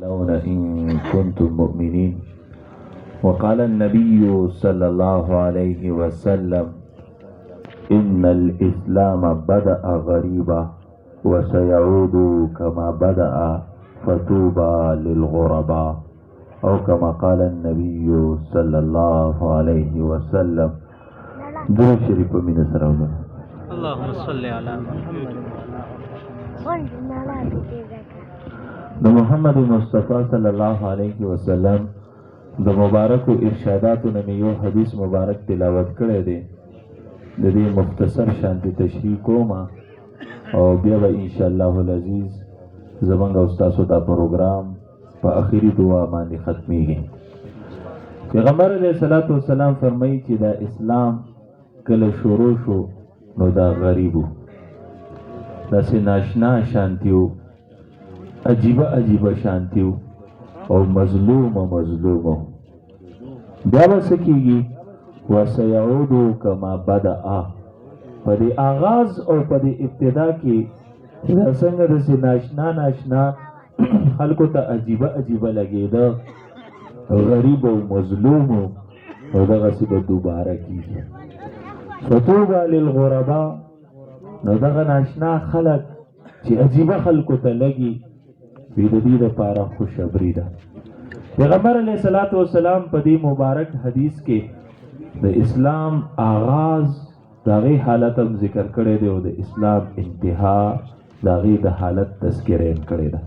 لون إن كنتم مؤمنين. وقال النبي صلى الله عليه وسلم إن الإسلام بدأ غريبا وسيعود كما بدأ فطوبى للغرباء أو كما قال النبي صلى الله عليه وسلم. درود شریف من سراؤنا. اللهم صل على محمد. د محمد مصطفی صلی الله علیه وسلم د مبارک ارشاداتو نه یو حدیث مبارک تلاوت کړی دی. د دې مختصر شانتی تشریح کوم او بیا به ان شاء الله العزیز زمونږ او تاسو دا پروګرام په اخیری دعا باندې ختمیږي. پیغمبر علیه الصلاۃ والسلام فرمایي چې دا اسلام کله شروع شو نو دا غریبو، داسې ناشنا شانتیو، عجیبه عجیبه شانتیو او مظلوم بیا به څه کېږي؟ وسیعود کما بدأ. په دې آغاز او په دې ابتدا کې دا څنګه داسې ناشنا خلکو ته عجیبه لګېده، غریب او مظلوم او دغسې به دوباره کېږي. فطوبى للغرباء، نو دغه ناشنا خلک چې عجیبه خلکو ته لګي وی د دې لپاره خوشبری ده. پیغمبر علیه الصلاۃ والسلام په دې مبارک حدیث کې د اسلام آغاز د هغې حالت هم ذکر کړی دی او د اسلام انتها د هغې د حالت تذکره هم کړې ده.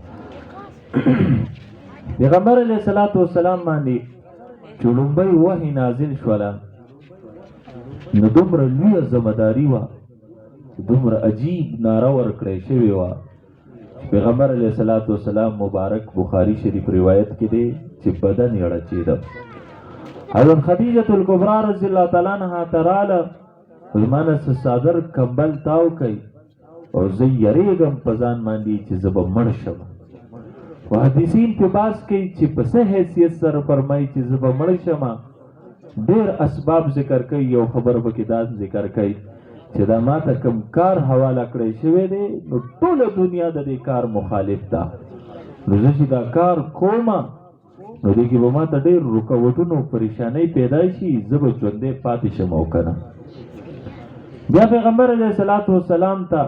پیغمبر علیه الصلاۃ والسلام باندې چې لومبۍ وحی نازل شوله نو دومره لویه ذمهداري وه، دومره عجیب ناره ورکړی شوې وه. پیغمبر علیه الصلاۃ والسلام مبارک بخاری شریف روایت کې دی چې بدن یې رچېده. حضرت خدیجة الکبرا رضی الله تعالی عنها ته راله، زما نه څه څادر کمبل تاو کوي او زه یریږم په ځان باندې چې زه به مړ شم. محدثین په بحث کوي چې په څه حیثیت سره فرمایي چې زه به مړ شم. ډېر اسباب ذکر کوي، یو خبر پکې دا ذکر کوي چې دا ما ته کوم کار حواله کړی شوی دی نو ټوله دنیا د دې کار مخالف ده، نو زه چې دا کار کوم نو دې کې به ما ته ډېر رکاوټونو پریشانۍ پیدا شي، زه به ژوندی پاتې شم او که نه. بیا پیغمبر علیه الصلاۃ والسلام ته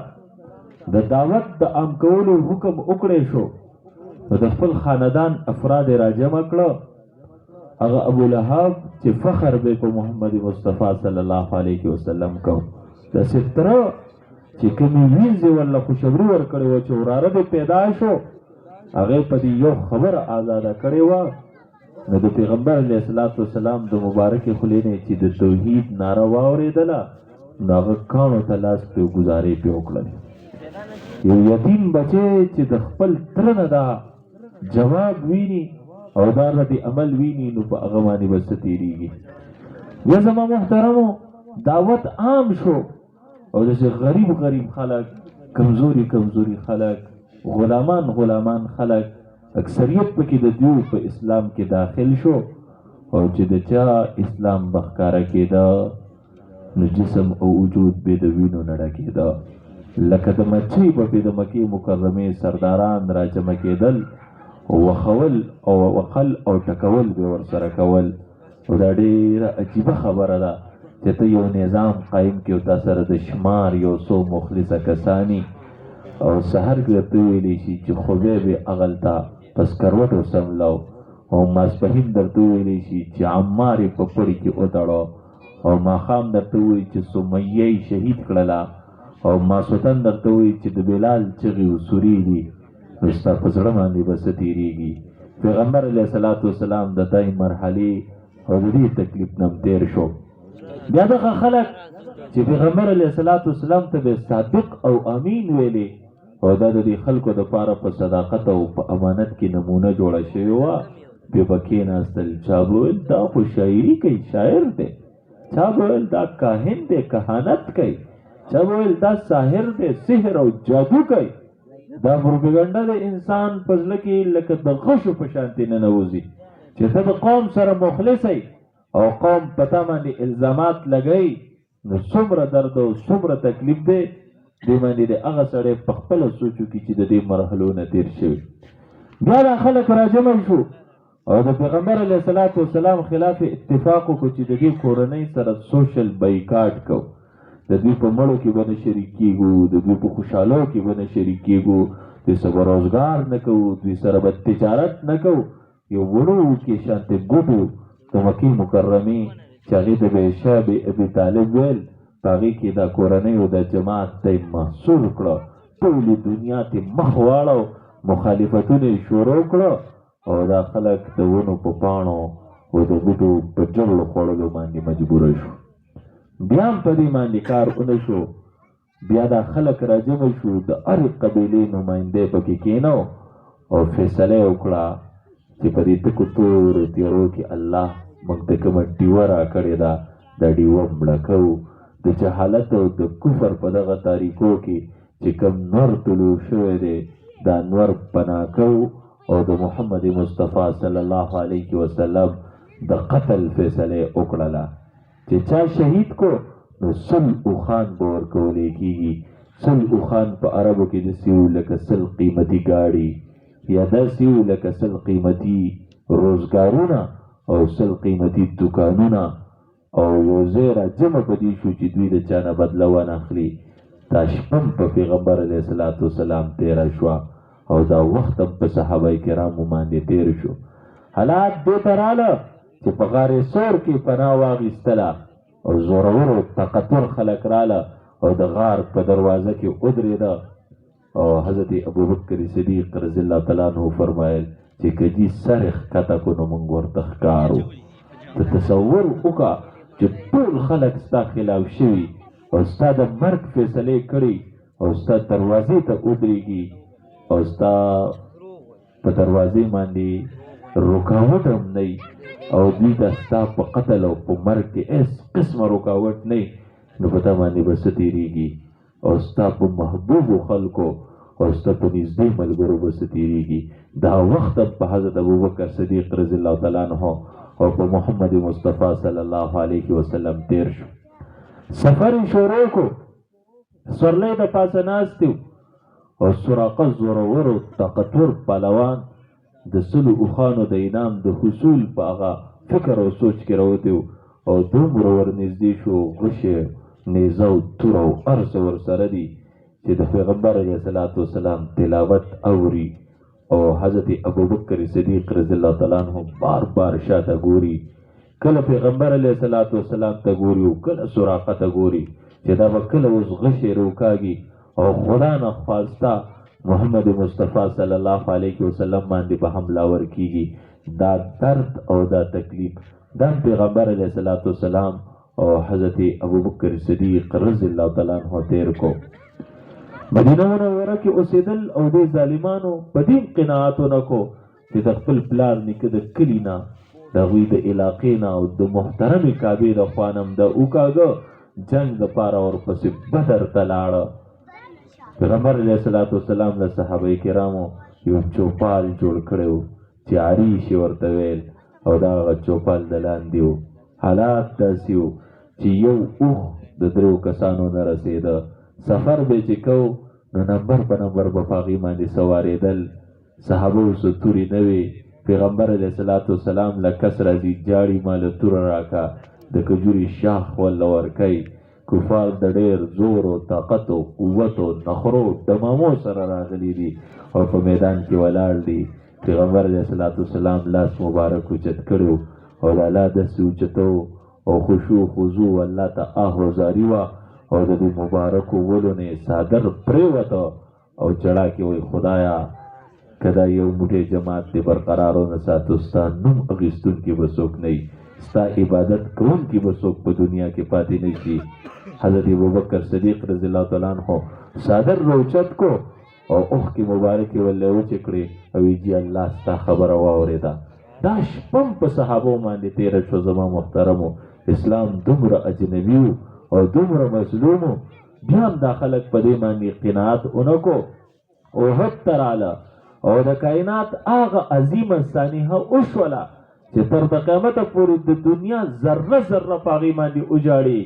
د دعوت د عام کولو حکم وکړی شو، نو د خپل خاندان افراد یې راجمع کړه. هغه ابولهب چې فخر به په محمد مصطفی صلی الله علیه وسلم کو، داسې تره چې کومې وینځې ورله خوشبري ورکړې وه چې وراره دې پیدا شو، هغې په دې یو خبره ازاده کړې وه. نو د پیغمبر علیه الصلاۃ والسلام د مبارکې خولې نه چې د توحید ناره واورېدله نو هغه کاڼو ته لاس پرې ګزارې پرې وکړل. یو یتیم بچی چې د خپل تره نه دا جواب ویني او دا ردي عمل ویني نو په هغه باندې به څه تېرېږي. بیا زما محترمو دعوت عام شو او داسې غریب خلک، کمزوري خلک، غلامان خلک، اکثریت پکې د دیو په اسلام کې داخل شو. او چې د چا اسلام بخکاره کېده نو جسم او وجود به د وینو نه ډکېده، لکه د مچۍ به پې د مکې مکرمې سرداران راجمع کېدل، وخول او وقل او ټکول به ورسره کول. او دا ډېره عجیبه خبره ده چې ته یو نظام قایم کړې او تا سره د شمار یو څو مخلصه کسانی او سحر کې درته ویلی شي چې خدای به هغلته په سکروټو سملو او ماسپښین درته ویلی شي چې عمار یې په پړي کې وتړو او ماښام درته ووایي چې سمیه یې شهید کړله او ماسوتن درته ووایي چې د بلال چغې او سورې دي، نو ستا په زړه باندې به څه تېرېږي. پیغمبر علیه الصلاۃ والسلام د دای مرحلې او د دې تکلیف نه تېر شو. بیا دغه خلک چې پیغمبر علیه الصلاۃ والسلام ته به صادق او امین ویلې او دا د دې خلکو دپاره په صداقت او په امانت کې نمونه جوړه شوې وه، بیا به کېناستل. چا به ویل دا خو شاعري کوي، شاعر دی، چا به ویل دا کاهن دی، کهانت کوي، چا به ویل دا ساحر دی، سحر او جادو کوي. دا پروپیګنډه د انسان په زړه کې لکه د غشو په شانتې ننوځي چې ته د قوم سره مخلص یې او قوم په تا باندې الزامات لګوي، نو څومره درد او څومره تکلیف دی دې باندې د هغه سړی په خپله سوچو کې چې د دې مرحلو نه تېر شوي. بیا دا خلک راجمع شو او د پیغمبر علیه الصلاة والسلام خلاف اتفاق وکړو چې د دې کورنۍ سره سوشل بایکاټ کو، د دوی په مړو کې به نه شریک کېږو، د دوی په خوشحالو کې به نه شریک کېږو، دوی سره به روزګار نه کوو، دوی سره به تجارت نه کوو. یو وړوکی شانتې ګوټو د مکې مکرمې چې هغې ته به یې شاه ابي طالب ویل، په هغې کې دا کورنۍ او دا جماعت ته یې محصور کړه، ټولې دنیا ته مخ واړو، مخالفتونه یې شروع کړه او دا خلک د ونو په پاڼو او د بوټو په جوړو خوړلو باندې مجبوره شو. بیا هم په دې باندې کار ونه شو. بیا دا خلک راجمع شو، د هرې قبیلې نمایندې پکې کېنو او فیصله یې وکړه چې په دې تکو تورو تیارو کې الله موږ ته کومه ډیوه راکړې ده، دا ډیوه مړه کوو. د جهالت او د کفر په دغه تاریکو کې چې کوم نور طلوع شوی دی، دا نور پناه کوو او د محمد مصطفی صلی الله علیه وسلم د قتل فیصله یې وکړله چې چا شهید کو نو سل اوخان به ورکولی کېږي. سل اوخان په عربو کې داسې وو لکه سل قیمتي ګاډي، یا داسې وو لکه سل قیمتي روزګارونه او سل قیمتي دوکانونه. او یو ځای راجمع په دې شو چې دوی د چا نه بدله ونه اخلي. دا شپه هم په پیغمبر علیه الصلاة والسلام تېره شوه او دا وخت هم په صحابه کرامو باندې تېر شو. حالات دې ته راله چې په غار سور کې پناه واخیستله او زورورو طاقتور خلک راله او د غار په دروازه کې ودرېده او حضرت ابوبکر صدیق رضی الله تعالی عنہ فرمایل چې که دې سر یې ښکته کړو نو موږ ورته ښکارو. ته تصور وکړه چې ټول خلک ستا خلاف شوي او ستا د مرګ فیصلې کړي او ستا دروازې ته ودرېږي او ستا په دروازې باندې رکاوټ هم نه او دوی ته ستا په قتل او په مرګ کې هېڅ قسمه رکاوټ نه، نو په تا باندې به څه تېرېږي او ستا په محبوبو خلکو او ستا په نږدې ملګرو به څه تېرېږي. دا وخت هم په حضرت ابوبکر صدیق رضی الله تعالی عنہ او په محمد مصطفی صلی الله علیه وسلم تېر شو. سفر یې شروع کړو، سورلی د پاسه ناست یو او سراقه زورورو طاقتور پهلوان د سلو اوښانو د انعام د حصول په هغه فکر او سوچ کې راوتی و او دومره ورنږدې شو، غشې نیزه او تور او هر څه ورسره دي چې د پیغمبر علیه الصلاة والسلام تلاوت اوري او حضرت ابوبکر صدیق رضی الله تعالی عنہ بار بار شاته ګوري. کله پیغمبر علیه الصلاة والسلام ته ګوري او کله سراقه ته ګوري چې دا به کله اوس غشې روکاږي او خدا نه خواسته محمد مصطفی صلی الله علیه وسلم باندې به حمله ور کېږي. دا درد او دا تکلیف دا پیغمبر علیه الصلاة والسلام او حضرت ابوبکر صدیق رضی الله تعالی عنہ تېر کو. مدینه منوره کې اوسېدل او دې ظالمانو په دې قناعت ونه کو چې د خپل پلار نیکه د کلي نه د هغوی د علاقې نه او د محترمې کعبې د خوا نه هم د وکاږه جنګ دپاره ورپسې بدر ته لاړه. پیغمبر علیه الصلاة والسلام له صحابه کرامو یو چوپال جوړ کړی و چې عریش یې ورته ویل او دا هغه چوپال د لاندې و. حالات داسې و چې یو اوښ د دریو کسانو نه رسېده. سفر به چې کو نو نمبر په نمبر به په هغې باندې سوارېدل. صحابه اوس تورې نه وې. پیغمبر علیه الصلاة والسلام له کس راځي جاړي ما له توره راکه د کجوري شاخ وله ورکوي. کفار د ډېر زور او طاقت او قوت او نخرو دمامو سره راغلي دي او په میدان کې ولاړ دي. پیغمبر علیه الصلاة والسلام لاس مبارک اوچت کړی او د الله داسې اوچتو او خشوع خضوع الله ته آه و زاري وه او د دې مبارکو ولو نه صادر پرېوته او چړا کې وایي خدایا که دا یو موټی جماعت دې برقرار ونه ساتو ستا نوم اخیستونکي به څوک نه وي، ستا عبادت کوونکي به څوک په دنیا کې پاتې نه شي. حضرت ابوبکر صدیق رضی الله تعالی عنہ صادر روچت کو او اوښکې مبارکې ولې وچې کړې او ویې جي الله ستا خبره واورېده. دا شپه په صحابو باندې تېره شوه. زما محترمو، اسلام دومره اجنبي و او دومره مظلوم و، بیا هم دا خلک په دې باندې قناعت ونه کو. احد ته راله او د کائنات هغه عظیمه سانحه وشوله چې تر د قیامته پورې د دنیا ذره ذره په هغې باندې وجاړي.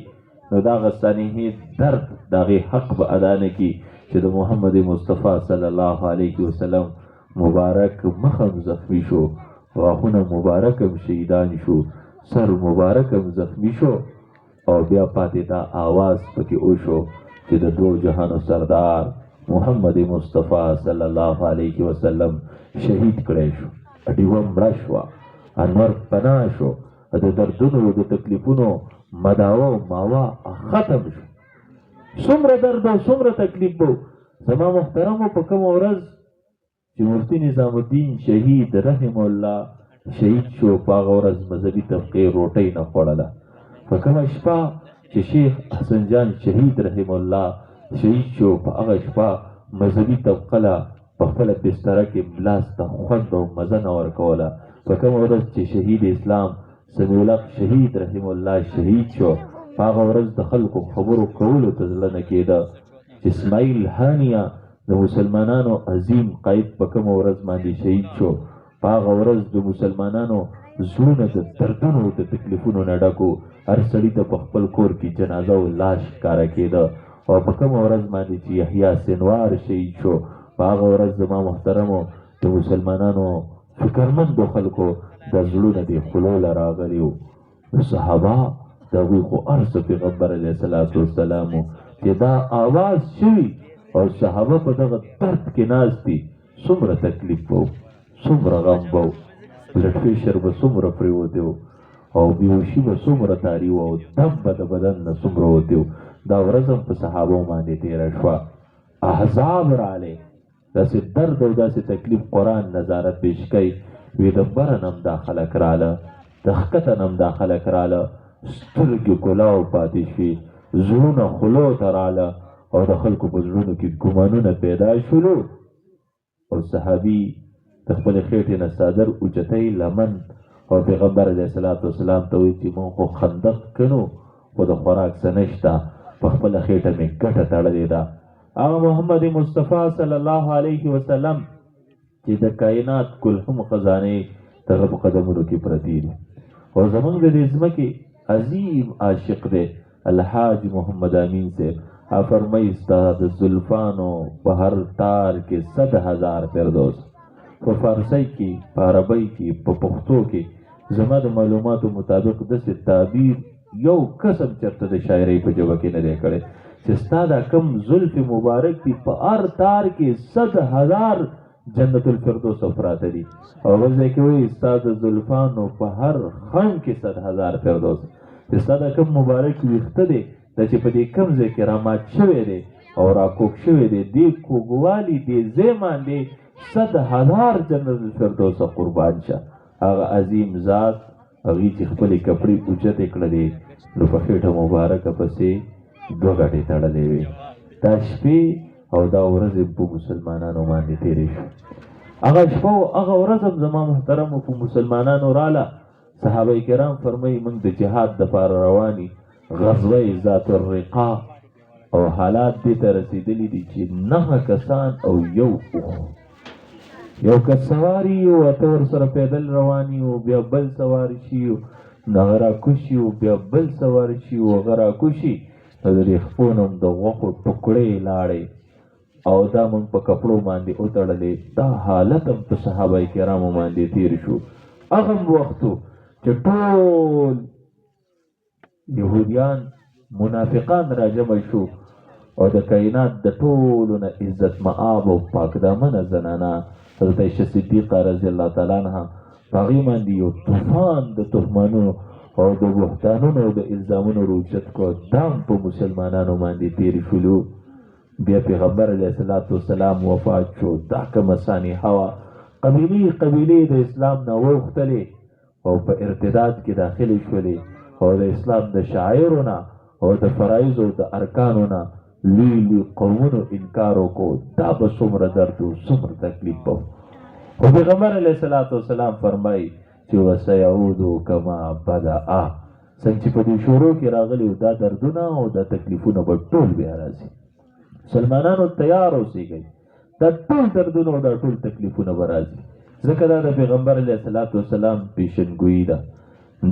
نو د هغه سانحې درد د هغې حق به ادا نه کړي چې د محمد مصطفی صلی الله علیه وسلم مبارک مخم زخمی شو، غاښونه مبارکم شهیدان شو، سر مبارکم زخمی شو، او بیا پاتې دا آواز پکې وشو چې د دو جهانو سردار محمد مصطفی صلی الله علیه وسلم شهید کړی شو، ډیوه مړه شوه، انور پناه شو، د دردونو د تکلیفونو مداوه او ماوه ختم شو. څومره درد او څومره تکلیف به زما محترمو په کومه ورځ چې مفتي نظام الدین شهید رحم الله شهید شو، په هغه ورځ مذهبي طبقې روټۍ نه خوړله. په کومه شپه چې شیخ حسن جان شهید رحم الله شهید شو، په هغه شپه مذهبي طبقه له په خپله بستره کې ملاس ته خوند او مزه نه ورکوله. په کومه ورځ چې شهید اسلام سمیع الحق شهید رحم الله شهید شو، په هغه ورځ د خلکو خبرو کولو ته زړه نه کېده چې اسماعیل هانیه د مسلمانانو عظیم قائد په کومه ورځ باندې شهید شو. په هغه ورځ د مسلمانانو زړونه د دردونو د تکلیفونو نه ډکو، هر سړي ته په خپل کور کې جنازه او لاش ښکاره کېده. او په کومه ورځ باندې چې یحیی سنوار شهید شو، په هغه ورځ زما محترمو د مسلمانانو فکرمندو خلکو د زړونه د خولو له راغلي وو. صحابه د هغوی خو هر څه پیغمبر علیه الصلاة وسلام چې دا آواز شوي او صحابه په دغه درد کې ناست دي، څومره تکلیف به و، څومره غم به و، بلډ پریشر به څومره پرېوتی و او بیهوشي به څومره تاري و او دم به د بدن نه څومره وتی و. دا ورځ هم په صحابو باندې تېره شوه. احزاب راغلی، داسې درد او داسې تکلیف قرآن نظارت پیش کوي، وی د بره نه هم دا خلک راله، د ښکته نه هم دا خلک راله، سترګې کلاو پاتې شوې، زړونه خولو ته راله او د خلکو په زړونو کې ګمانونه پیدا شولو. او صحابي د خپلې خېټې نه څادر اوچتوي لمن او پیغمبر علیه الصلاة وسلام ته وایي چې مونږ خو خندق کنو خو د خوراک څه نشته، په خپله خېټه مې ګټه تړلې ده. هغه محمد مصطفی صلی الله علیه وسلم چې د کائنات کلهم خزانې دغه په قدمونو کې پرتې دي. او زمونږ د دې ځمکې عظیم عاشق دی الحاج محمد امین صاحب، فرمایي ستا د زلفانو په هر تار کې 100,000 فردوس. په فارسی کې، په عربی کې، په پښتو کې زما د معلوماتو مطابق داسې تعبیر یو قسم چېرته د شاعرۍ په ژبه کې نه دی کړی چې ستا دا کم زلف مبارک دي په هر تار کې 100,000 جنت الفردوس پراته دي. او بل ځای کې وایي ستا د زلفانو په هر خم کې 100,000 فردوس. چې ستا دا کم مبارک ویښته دی دا چې په دې کم ځای کې رامات شوی دی او راکوک شوی دی، دې کوږوالي دې ځای باندې 100,000 جنت الفردوس قربان شه. هغه عظیم ذات هغې چې خپلې کپړې اوچتې کړلې نو په خېټه مبارکه پسې 2 ګټې تړلې وې. دا شپې او دا ورځې په مسلمانانو باندې تېرې شو. هغه شپه او هغه ورځ هم زما محترمو په مسلمانانو راله. صحابه کرام فرمایي موږ د جهاد دپاره رواني، غزوه ذات الرقاع، او حالات دې ته رسېدلي دي چې 9 کسان او 1 اوښ، یو کس سوار یي او اته ورسره پیدل روان یي او بیا بل سوار شي نو هغه راکوشي او بیا بل سوار شي او هغه راکوشي. نو د دې خپو نه هم د غوښو ټوکړې لاړې او دا موږ په کپړو باندې وتړلې. دا حالت هم په صحابه کرامو باندې تېر شو. هغه وختو چې ټول یهودیان منافقان راجمع شو او د کائنات د ټولو نه عزت مآب او پاکدامنه زنانه حضرت عایشه صدیقه رضی الله تعالی عنها په هغې باندې یو طوفان د تهمانونو او د بهتانونو او د الزامونو روچت کړ. دا هم په مسلمانانو باندې تېرې شولو. بیا پیغمبر علیه الصلاة وسلام وفات شو. دا کومه سانحه وه، قبیلې د اسلام نه واوښتلې او په ارتداد کې داخلې شولې او د اسلام د شاعرو نه او د فرایضو او د ارکانو نه لوی قومونو انکار وکړو. دا به څومره درد و څومره تکلیف به. خو پیغمبر علیه الصلاة وسلام فرمایي چې وسیعودو کما بدأ، څنګه چې په دې شروع کې راغلي دا دردونه او دا تکلیفونه به ټول بیا راځي. مسلمانانو تیار اوسېږئ، دا ټول دردونه او دا ټول تکلیفونه به راځي، ځکه دا د پیغمبر علیه الصلاة وسلام پیشنګویي ده.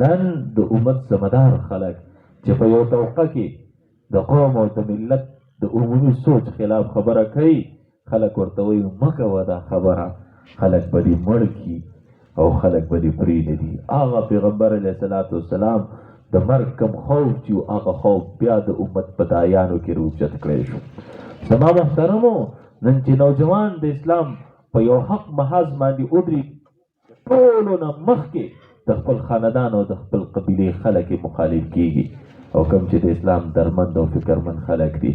نن د امت ذمهدار خلک چې په یو توقع کې د قوم او د ملت د عمومي سوچ خلاف خبره کوي، خلک ورته وایي مه کوه دا خبره، خلک به دې مړ کي او خلک به دې پرېنږدي. هغه پیغمبر علیه الصلاة والسلام د مرګ کم خوف چې و هغه خوف بیا د امت په دایانو کې روچت کړی شو. زما محترمو، نن چې نوجوان د اسلام په یو حق محاذ باندې ودرېږي، ټولو نه مخکې د خپل خاندان او د خپل قبیلې خلک یې مخالف کېږي، او کوم چې د اسلام درمند او فکرمند خلک دي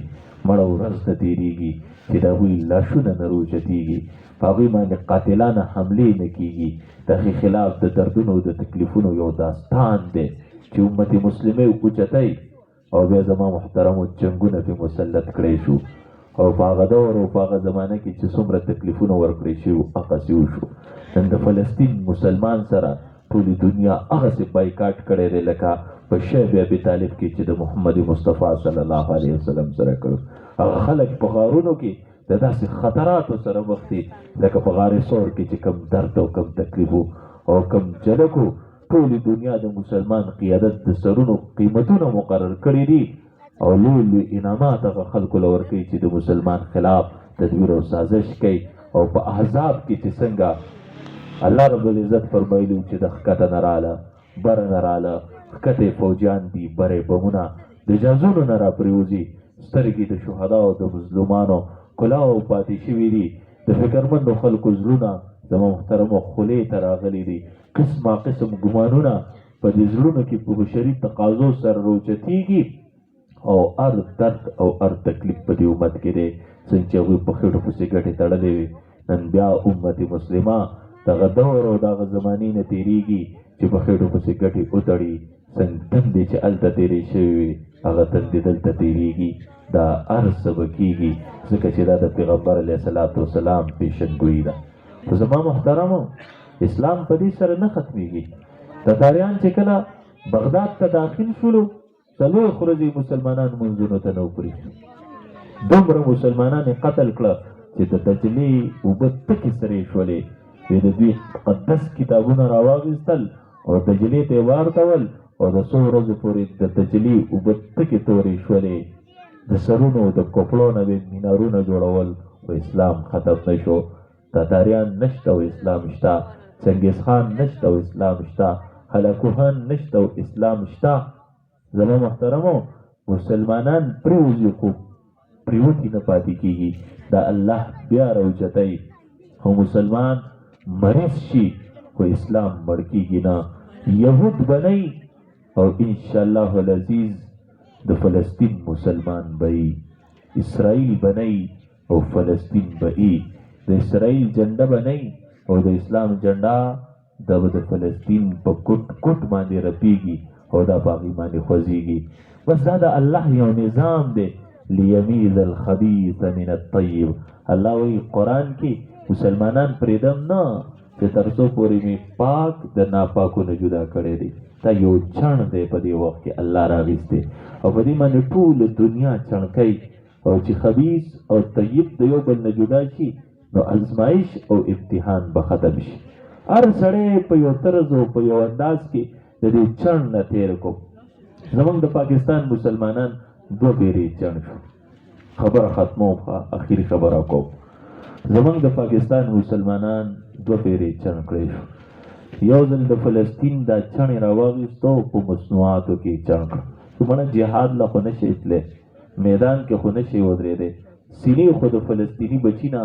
مړه ورځ نه تېرېږي چې د هغوی لاشونه نه روچتېږي، په هغوی باندې قاتلانه حملې نه کېږي. د هغې خلاف د دردونو او د تکلیفونو یو داستان دی چې امت مسلمه اوچتی، او بیا زما محترمو جنګونه پې مسلط کړی شو، او په هغه دور او په هغه زمانه کې چې څومره تکلیفونه ورکړی شوي هغسې وشو. نن د فلسطین مسلمان سره ټولې دنیا هغسې بایکاټ کړی دی لکه په شیب ابي طالب کې چې د محمد مصطفی صلی الله علیه وسلم سره کړو. هغه خلک په غارونو کې د داسې خطراتو سره مخ دي لکه په غار سور کې چې کم درد او کم تکلیف او کم جلک و. ټولې دنیا د مسلمان قیادت د سرونو قیمتونه مقرر کړي دي، او لوی لوی انعامات هغه خلکو له ورکوي چې د مسلمان خلاف تدبیر او سازش کوي. او په احزاب کې چې څنګه الله رب العزت فرمایلي چې د ښکته نه راله بره نه راله، ښکته فوجیان دي بره بمونه د جازونو نه راپرېوځي، سترګې د شهداو د مظلومانو کلاو پاتې شوي دي، د فکرمندو خلکو زړونه زما محترمو خولې ته راغلي دي، قسمه قسم ګمانونه په دې زړونو کې په بشري تقاضو سره روچتېږي، او هر درد او هر تکلیف په دې امت کې دی څنګه چې هغوی په خېټو پسې ګټې تړلې وي. نن بیا امت مسلمه دغه دور او دغه زمانې نه تېرېږي چې په خېټو پسې ګټې وتړي، څنګه تندې چې هلته تېرې شوې وي هغه تندې دلته تېرېږي. دا هر څه به کېږي ځکه چې دا د پیغمبر علیه الصلاة والسلام پیشنګویي ده. خو زما محترمو، اسلام په دې سره نه ختمېږي. تتاریان چې کله بغداد ته داخل شولو، څلور ورځې مسلمانان منځونو ته نه وپرېښي، دومره مسلمانان یې قتل کړه چې د دجلې اوبه تکې سرې شولې. د دوی مقدس کتابونه راواخیستل او دجلې ته یې واردول، او د څو ورځو پورې د دجلې اوبه تکې تورې شولې. د سرونو د کپړو نه به مینارونه جوړول، او اسلام ختم نه شو. تاتاریان نشته او اسلام شته، چنګیز خان نشته او اسلام شته، هلاکوهان نشته او اسلام شته. زما محترمو، مسلمانان پرېوځي خو پرېوتي نه پاتې کېږي، دا الله بیا راوچتی. خو مسلمان مریض شي خو اسلام مړ کېږي نه. یهود بنئ او انشاءالله العزیز د فلسطین مسلمان بئ، اسرائیل بنئ او فلسطین بئ. د اسرائیل جنډه بنئ او د اسلام جنډه د فلسطین په کوټ کوټ باندې رپیږي او دا په هغې باندې خوځېږي. بس دا د الله یو نظام دی، لیمیز الخبیث من الطیب. الله وایي قرآن کې مسلمانان پرېږدم نه چې تر څو پورې مې پاک د ناپاکو نه جدا کړی دی. دا یو چڼ دی په دې وخت کې الله راغیستی، او په دې باندې ټوله دنیا چڼ کوي. او چې خبیث او طیب د یو بل نه جدا شي نو ازمایش او امتحان به ختم شي. هر سړی په یو طرز او په یو انداز کې د دې چڼ نه تېر کو. زمونږ د پاکستان مسلمانان دوه پیرې چڼ شو. خبره ختموم، اخري خبره کوم. زمونږ د پاکستان مسلمانان دوه پیرې چڼ کړی شو. یو ځل د فلسطین دا چڼې راواخیستو په مصنوعاتو کې چڼ کړ. څومره جهاد له خو نشئ تللی، میدان کې خو نشئ ودرېدی، سینې خو د فلسطیني بچي نه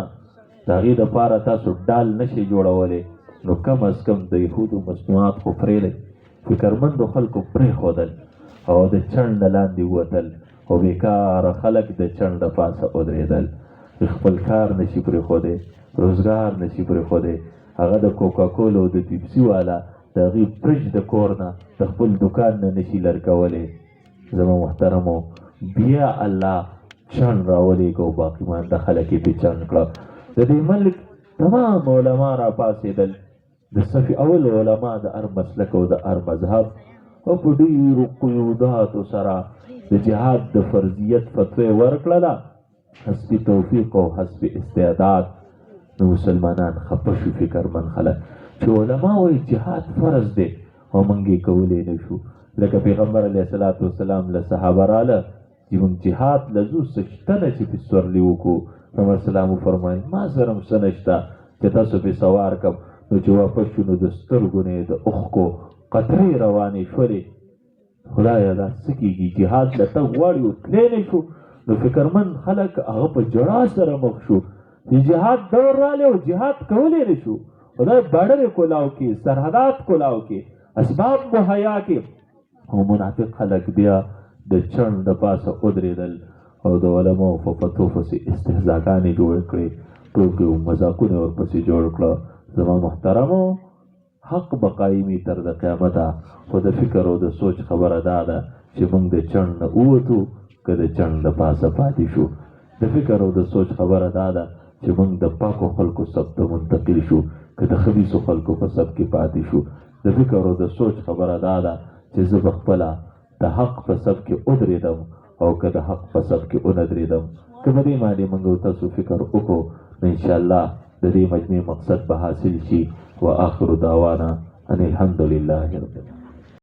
د هغې دپاره تاسو ډال نشئ جوړولی، نو کم از کم د یهودو مصنوعات خو پرېږدئ. فکرمندو خلکو پرېښودل او د چڼ نه لاندې ووتل، او بېکاره خلک د چڼ د پاسه ودرېدل. خپل کار نشي پرېښودی، روزګار نشي پرېښودی. هغه د کوکاکول او د پیپسي والا د هغې فرج د کور نه د خپل دکان نه نشي لر کولی. زما محترمو، بیا الله چڼ راولېږه او باقي مانده خلک یې پې چڼ کړه. د دې ملک تمام علما را پاڅېدل، د صف اول علما د هر مسلک او د هر مذهب، او په ډېرو قیوداتو سره د جهاد د فرضیت فتوی ورکړله، حسب توفیق او حسب استعداد. نو مسلمانان خفه شو، فکرمند خلک چې علما وایي جهاد فرض دی او موږ یې کولی نه شو. لکه پیغمبر علیه الصلاة والسلام له صحابه راله چې موږ جهاد له ځو څه شته نه چې پې سورلي وکړو. پیغمبر سلام وفرمایل ما سره هم څه نشته، چې تاسو پې سوار کړم. نو چې واپس شو نو د سترګو نه یې د اوښکو قطرې روانې شولې. خدایه دا څه کېږي؟ جهاد له تګ غواړي او تلی نه شو. نو فکرمند خلک هغه په ژړا سره مخ شو چې جهاد دور رالی او جهاد کولی نه شو. خدای بارډرې کولاو کې، سرحدات کولاو کې، اسباب مهیا کې. او منافق خلک بیا د چڼ د پاسه ودرېدل او د علماو په فتو پسې استهزاګانې جوړې کړې، ټوکې او مذاقونه ورپسې جوړ کړه. زما محترمو، حق به قایمي تر د قیامته، خو د فکر او د سوچ خبره دا ده چې موږ د چڼ نه ووتو که د چڼ د پاسه پاتې شو. د فکر او د سوچ خبره دا ده چې موږ د پاکو خلکو صف ته منتقل شو که د خبیثو خلکو په صف کې پاتې شو. د فکر او د سوچ خبره دا ده چې زه به خپله د حق په صف کې ودرېدم او که د حق په صف کې ونه درېدم. که په دې باندې موږ او تاسو فکر وکړو نو انشاءالله د دې مجمع مقصد به حاصل شي. وآخر دعوانا ان الحمد لله رب العالمين.